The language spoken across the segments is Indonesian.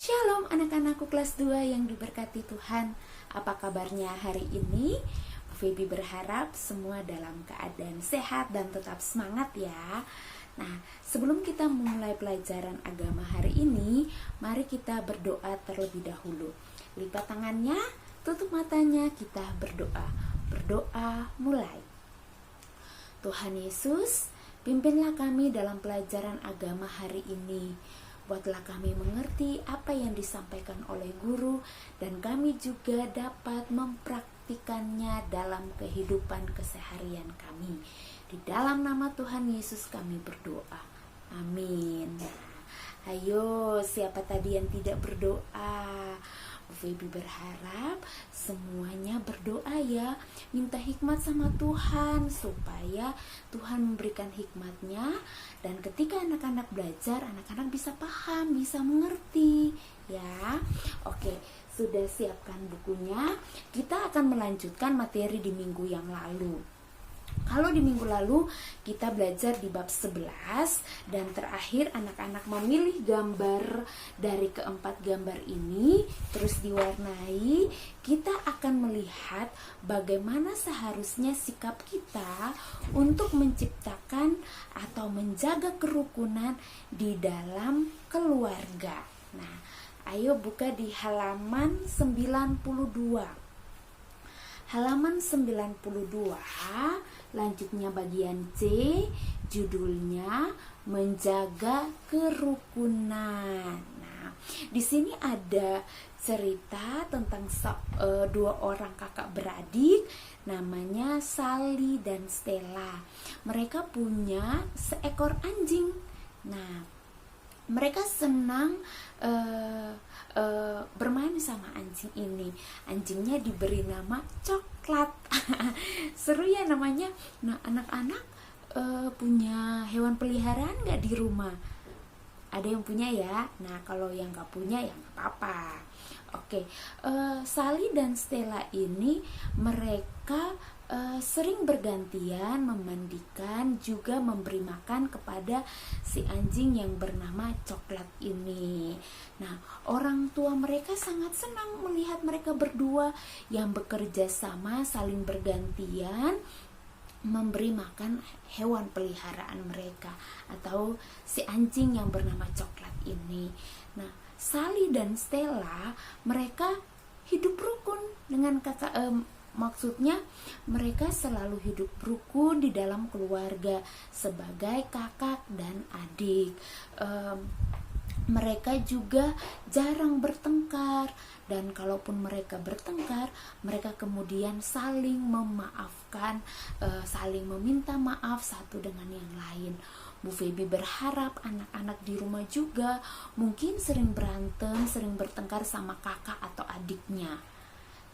Shalom anak-anakku kelas 2 yang diberkati Tuhan. Apa kabarnya hari ini? Bu Feby berharap semua dalam keadaan sehat dan tetap semangat ya. Nah, sebelum kita memulai pelajaran agama hari ini, mari kita berdoa terlebih dahulu. Lipat tangannya, tutup matanya, kita berdoa. Berdoa mulai. Tuhan Yesus, pimpinlah kami dalam pelajaran agama hari ini. Buatlah kami mengerti apa yang disampaikan oleh guru dan kami juga dapat mempraktikannya dalam kehidupan keseharian kami. Di dalam nama Tuhan Yesus kami berdoa. Amin. Ayo, siapa tadi yang tidak berdoa? Bu Feby berharap semuanya berdoa ya, minta hikmat sama Tuhan supaya Tuhan memberikan hikmatnya, dan ketika anak-anak belajar, anak-anak bisa paham, bisa mengerti ya. Oke, sudah siapkan bukunya. Kita akan melanjutkan materi di minggu yang lalu. Kalau di minggu lalu kita belajar di bab 11 dan terakhir anak-anak memilih gambar dari keempat gambar ini terus diwarnai. Kita akan melihat bagaimana seharusnya sikap kita untuk menciptakan atau menjaga kerukunan di dalam keluarga. Nah, ayo buka di halaman 92. Halaman 92, lanjutnya bagian C, judulnya menjaga kerukunan. Nah, di sini ada cerita tentang dua orang kakak beradik, namanya Sally dan Stella. Mereka punya seekor anjing. Nah, mereka senang bermain sama anjing ini. Anjingnya diberi nama Coklat. Seru ya namanya. Nah, anak-anak punya hewan peliharaan gak di rumah? Ada yang punya ya? Nah, kalau yang gak punya ya gak apa-apa. Oke, Sally dan Stella ini mereka sering bergantian memandikan juga memberi makan kepada si anjing yang bernama Coklat ini. Nah, orang tua mereka sangat senang melihat mereka berdua yang bekerja sama saling bergantian memberi makan hewan peliharaan mereka atau si anjing yang bernama Coklat ini. Nah, Sally dan Stella mereka hidup rukun dengan kakak. Maksudnya mereka selalu hidup rukun di dalam keluarga sebagai kakak dan adik. Mereka juga jarang bertengkar, dan kalaupun mereka bertengkar, mereka kemudian saling memaafkan, saling meminta maaf satu dengan yang lain. Bu Feby berharap anak-anak di rumah juga mungkin sering berantem, sering bertengkar sama kakak atau adiknya.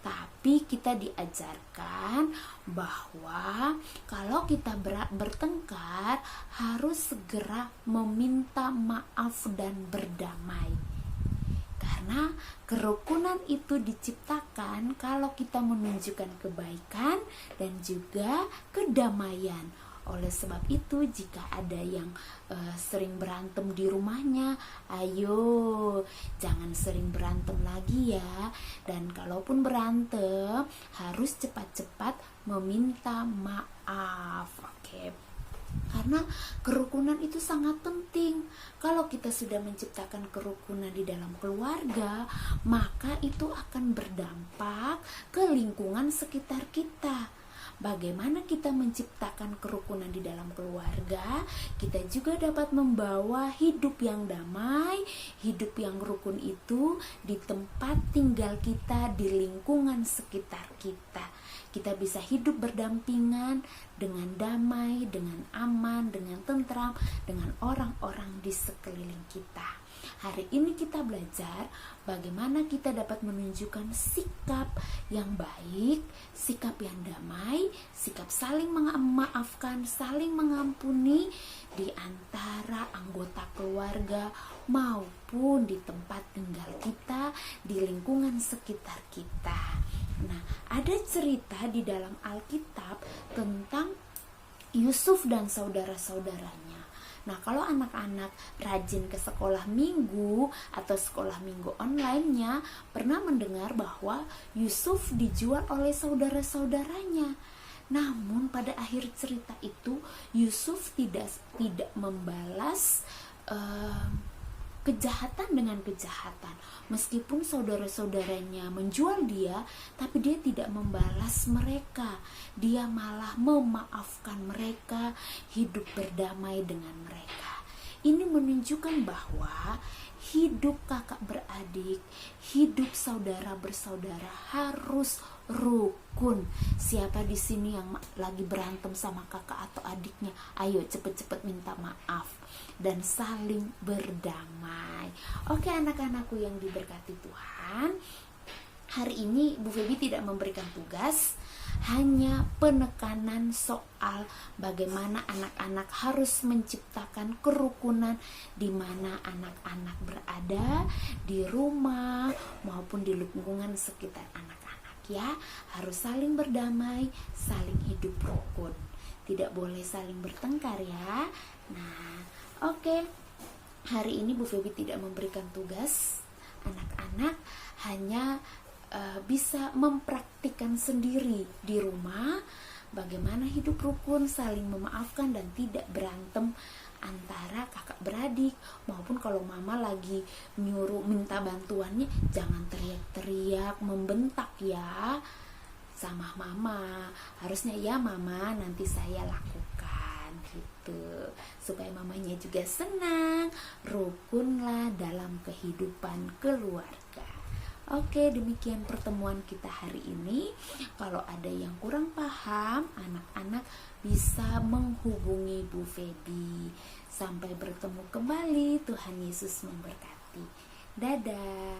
Tapi kita diajarkan bahwa kalau kita bertengkar harus segera meminta maaf dan berdamai. Karena kerukunan itu diciptakan kalau kita menunjukkan kebaikan dan juga kedamaian. Oleh sebab itu, jika ada yang sering berantem di rumahnya, ayo jangan sering berantem lagi ya. Dan kalaupun berantem, harus cepat-cepat meminta maaf. Oke. Karena kerukunan itu sangat penting. Kalau kita sudah menciptakan kerukunan di dalam keluarga, maka itu akan berdampak ke lingkungan sekitar kita. Bagaimana kita menciptakan kerukunan di dalam keluarga, kita juga dapat membawa hidup yang damai, hidup yang rukun itu di tempat tinggal kita, di lingkungan sekitar kita. Kita bisa hidup berdampingan dengan damai, dengan aman, dengan tentram, dengan orang-orang di sekeliling kita. Hari ini kita belajar bagaimana kita dapat menunjukkan sikap yang baik, sikap yang damai, sikap saling memaafkan, saling mengampuni di antara anggota keluarga maupun di tempat tinggal kita, di lingkungan sekitar kita. Nah, ada cerita di dalam Alkitab tentang Yusuf dan saudara-saudaranya. Nah, kalau anak-anak rajin ke sekolah minggu atau sekolah minggu online-nya, pernah mendengar bahwa Yusuf dijual oleh saudara-saudaranya. Namun pada akhir cerita itu Yusuf tidak membalas kejahatan dengan kejahatan. Meskipun saudara-saudaranya menjual dia, tapi dia tidak membalas mereka. Dia malah memaafkan mereka, hidup berdamai dengan mereka. Ini menunjukkan bahwa hidup kakak beradik, hidup saudara bersaudara harus rukun. Siapa di sini yang lagi berantem sama kakak atau adiknya? Ayo cepet-cepet minta maaf dan saling berdamai. Oke anak-anakku yang diberkati Tuhan, hari ini Bu Feby tidak memberikan tugas, hanya penekanan soal bagaimana anak-anak harus menciptakan kerukunan di mana anak-anak berada di rumah maupun di lingkungan sekitar anak-anak ya. Harus saling berdamai, saling hidup rukun. Tidak boleh saling bertengkar ya. Nah, oke. Hari ini Bu Feby tidak memberikan tugas. Anak-anak hanya bisa mempraktikkan sendiri di rumah bagaimana hidup rukun, saling memaafkan dan tidak berantem antara kakak beradik. Maupun kalau mama lagi nyuruh minta bantuannya, jangan teriak-teriak membentak ya sama mama. Harusnya ya mama, nanti saya lakukan gitu, supaya mamanya juga senang. Rukunlah dalam kehidupan keluarga. Oke, demikian pertemuan kita hari ini. Kalau ada yang kurang paham, anak-anak bisa menghubungi Bu Feby. Sampai bertemu kembali, Tuhan Yesus memberkati. Dadah.